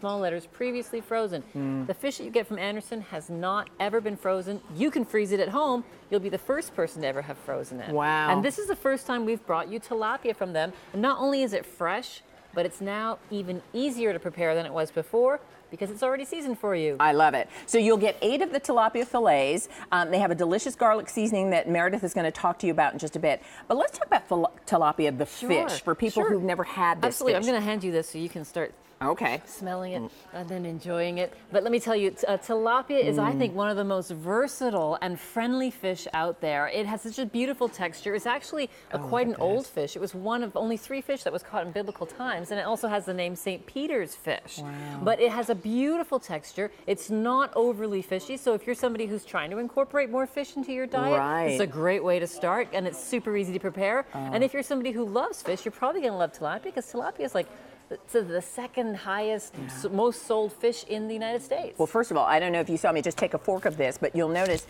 small letters, previously frozen. The fish that you get from Anderson has not ever been frozen. You can freeze it at home. You'll be the first person to ever have frozen it. Wow. And this is the first time we've brought you tilapia from them. And not only is it fresh, but it's now even easier to prepare than it was before because it's already seasoned for you. I love it. So you'll get 8 of the tilapia fillets. They have a delicious garlic seasoning that Meredith is going to talk to you about in just a bit. But let's talk about tilapia, the fish, for people who've never had this Absolutely. fish. I'm going to hand you this so you can start smelling it and then enjoying it. But let me tell you, tilapia is, I think, one of the most versatile and friendly fish out there. It has such a beautiful texture. It's actually quite an old fish. It was one of only 3 fish that was caught in biblical times, and it also has the name St. Peter's fish. Wow. But it has a beautiful texture. It's not overly fishy, so if you're somebody who's trying to incorporate more fish into your diet, it's a great way to start, and it's super easy to prepare. And if you're somebody who loves fish, you're probably going to love tilapia, because tilapia is like the second highest, most sold fish in the United States. Well, first of all, I don't know if you saw me just take a fork of this, but you'll notice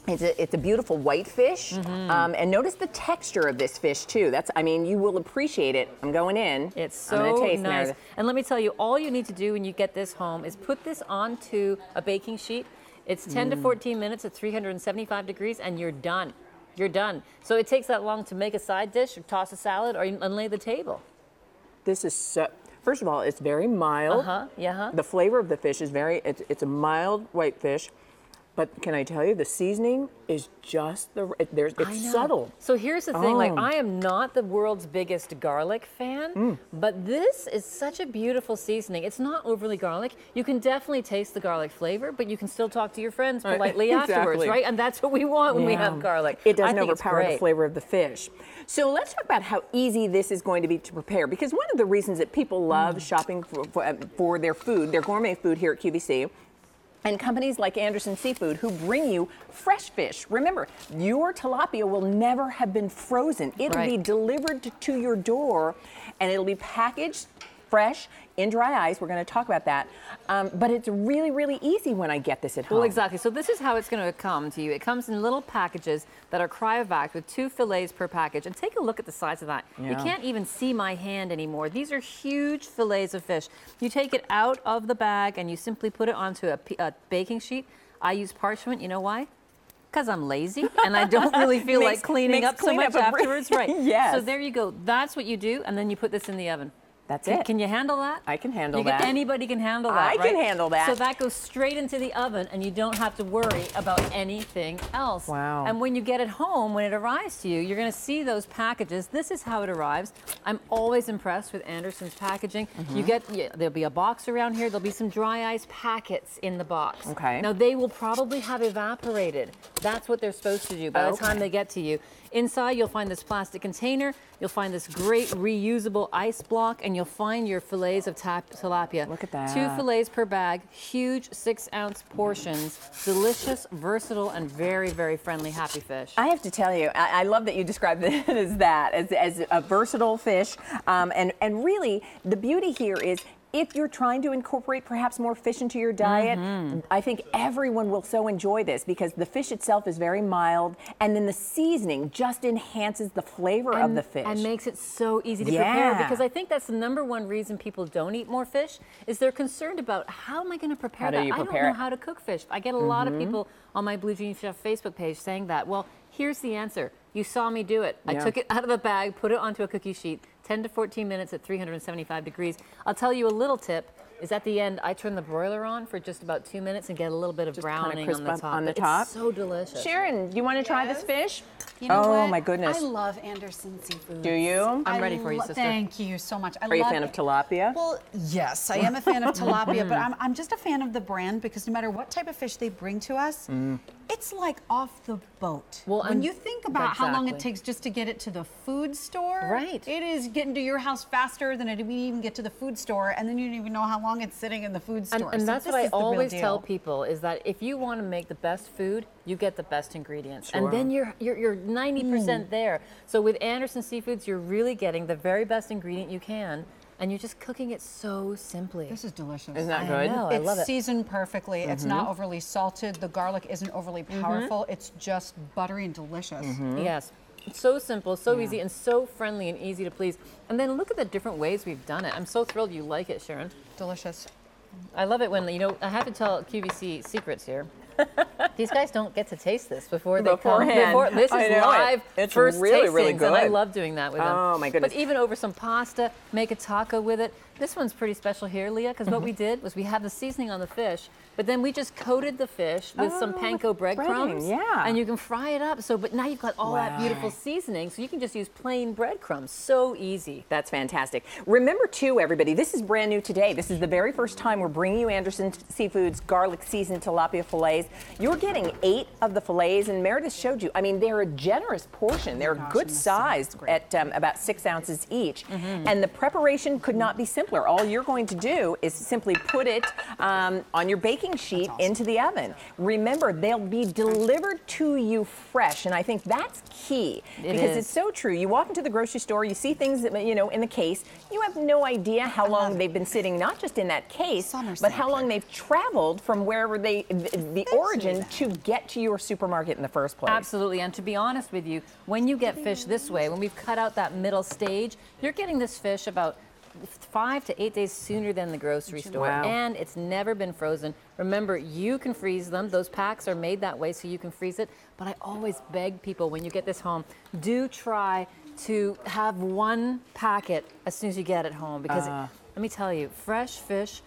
it's a beautiful white fish. And notice the texture of this fish, too. I mean, you will appreciate it. I'm going in. It's so taste, nice. Meredith. And let me tell you, all you need to do when you get this home is put this onto a baking sheet. It's 10 to 14 minutes at 375 degrees, and you're done. You're done. So it takes that long to make a side dish, or toss a salad, or and lay the table. This is so, first of all, it's very mild. The flavor of the fish is it's a mild white fish. But can I tell you, the seasoning is just it's subtle. So here's the thing, like, I am not the world's biggest garlic fan, but this is such a beautiful seasoning. It's not overly garlic. You can definitely taste the garlic flavor, but you can still talk to your friends politely afterwards, right? And that's what we want when we have garlic. It doesn't overpower the flavor of the fish. So let's talk about how easy this is going to be to prepare, because one of the reasons that people love shopping for their food, their gourmet food here at QVC, and companies like Anderson Seafood, who bring you fresh fish. Remember, your tilapia will never have been frozen. It'll be delivered to your door, and it'll be packaged fresh in dry ice. We're going to talk about that. But it's really, really easy when I get this at home. Well, exactly. So this is how it's going to come to you. It comes in little packages that are cryovac with 2 fillets per package. And take a look at the size of that. You can't even see my hand anymore. These are huge fillets of fish. You take it out of the bag and you simply put it onto a baking sheet. I use parchment. You know why? Because I'm lazy and I don't really feel like cleaning up so much afterwards. Right. So there you go. That's what you do. And then you put this in the oven. That's it. Can you handle that? I can handle that. Anybody can handle that, I can handle that. So that goes straight into the oven, and you don't have to worry about anything else. Wow. And when you get it home, when it arrives to you, you're going to see those packages. This is how it arrives. I'm always impressed with Anderson's packaging. There'll be a box around here. There'll be some dry ice packets in the box. Okay. Now, they will probably have evaporated. That's what they're supposed to do by the time they get to you. Inside, you'll find this plastic container. You'll find this great reusable ice block, and you'll find your fillets of tilapia. Look at that. 2 fillets per bag, huge 6-ounce portions, delicious, versatile, and very, very friendly, happy fish. I have to tell you, I love that you described it as a versatile fish. And really, the beauty here is, if you're trying to incorporate perhaps more fish into your diet, I think everyone will so enjoy this, because the fish itself is very mild, and then the seasoning just enhances the flavor of the fish. And makes it so easy to prepare, because I think that's the #1 reason people don't eat more fish, is they're concerned about, how am I going to prepare that? I don't know how to cook fish. I get a lot of people on my Blue Jean Chef Facebook page saying that. Well, here's the answer. You saw me do it. I took it out of the bag, put it onto a cookie sheet, 10 to 14 minutes at 375 degrees. I'll tell you a little tip, is at the end, I turn the broiler on for just about 2 minutes and get a little bit of browning on the top. It's so delicious. Sharon, do you want to try this fish? You know what? My goodness. I love Anderson Seafood. Do you? I'm ready for you, sister. Thank you so much. Are you a fan of tilapia? Well, yes, I am a fan of tilapia, but I'm just a fan of the brand, because no matter what type of fish they bring to us, it's like off the boat. Well, when you think about how long it takes just to get it to the food store, it is getting to your house faster than it would even get to the food store, and then you don't even know how long it's sitting in the food store. And that's what I always tell people, is that if you want to make the best food, you get the best ingredients. And then you're 90% there. So with Anderson Seafoods, you're really getting the very best ingredient you can, and you're just cooking it so simply. This is delicious. Isn't that good? I know, I love it. It's seasoned perfectly. It's not overly salted. The garlic isn't overly powerful. It's just buttery and delicious. Yes. So simple, so easy, and so friendly and easy to please. And then look at the different ways we've done it. I'm so thrilled you like it, Sharon. Delicious. I love it when, you know, I have to tell QVC secrets here. These guys don't get to taste this before they come. This is live It's first really, tastings, really good. and I love doing that with them. Oh my goodness! But even over some pasta, make a taco with it. This one's pretty special here, Leah, because what we did was we have the seasoning on the fish, but then we just coated the fish with some panko breadcrumbs. Yeah. And you can fry it up. So, but now you've got all that beautiful seasoning, so you can just use plain breadcrumbs. So easy. That's fantastic. Remember too, everybody, this is brand new today. This is the very first time we're bringing you Anderson Seafood's garlic seasoned tilapia fillets. You're getting 8 of the fillets, and Meredith showed you. I mean, they're a generous portion. They're good size at about 6 ounces each. And the preparation could not be simpler. All you're going to do is simply put it on your baking sheet into the oven. Remember, they'll be delivered to you fresh, and I think that's key because it's so true. You walk into the grocery store, you see things that, you know, in the case. You have no idea how long they've been sitting, not just in that case, but how long they've traveled from wherever the origin to get to your supermarket in the first place. Absolutely, and to be honest with you, when you get fish this way, when we've cut out that middle stage, you're getting this fish about 5 to 8 days sooner than the grocery store, and it's never been frozen. Remember, you can freeze them. Those packs are made that way so you can freeze it, but I always beg people when you get this home, do try to have 1 packet as soon as you get it home, because let me tell you, fresh fish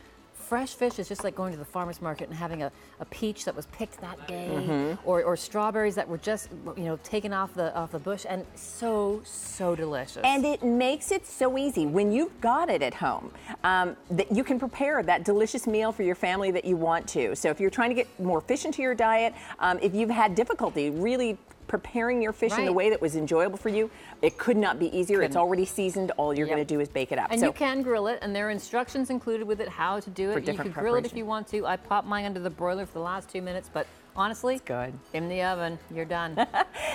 is just like going to the farmer's market and having a peach that was picked that day, or strawberries that were just, you know, taken off the bush, and so delicious. And it makes it so easy when you've got it at home that you can prepare that delicious meal for your family that you want to. So if you're trying to get more fish into your diet, if you've had difficulty really preparing your fish in a way that was enjoyable for you, it could not be easier. It's already seasoned. All you're going to do is bake it up. And you can grill it, and there are instructions included with it how to do it. You can grill it if you want to. I popped mine under the broiler for the last 2 minutes, but honestly, it's good. In the oven, you're done.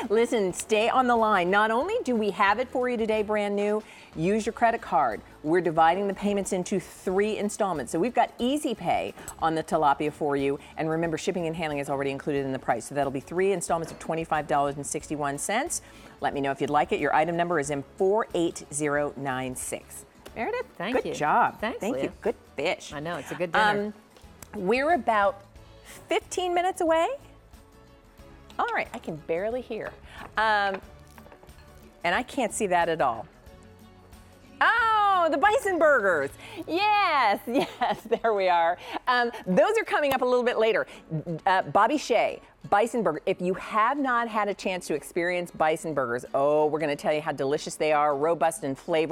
Listen, stay on the line. Not only do we have it for you today, brand new, use your credit card. We're dividing the payments into 3 installments. So we've got Easy Pay on the tilapia for you. And remember, shipping and handling is already included in the price. So that'll be 3 installments of $25.61. Let me know if you'd like it. Your item number is in 48096. Meredith, Thank you. Good job. Thanks, Thank Leah. you. Good fish. I know, it's a good dinner. We're about 15 minutes away. All right, I can barely hear. And I can't see that at all. Oh, the bison burgers. Yes, there we are. Those are coming up a little bit later. Bobby Shea, bison burger. If you have not had a chance to experience bison burgers, we're going to tell you how delicious they are, robust in flavor.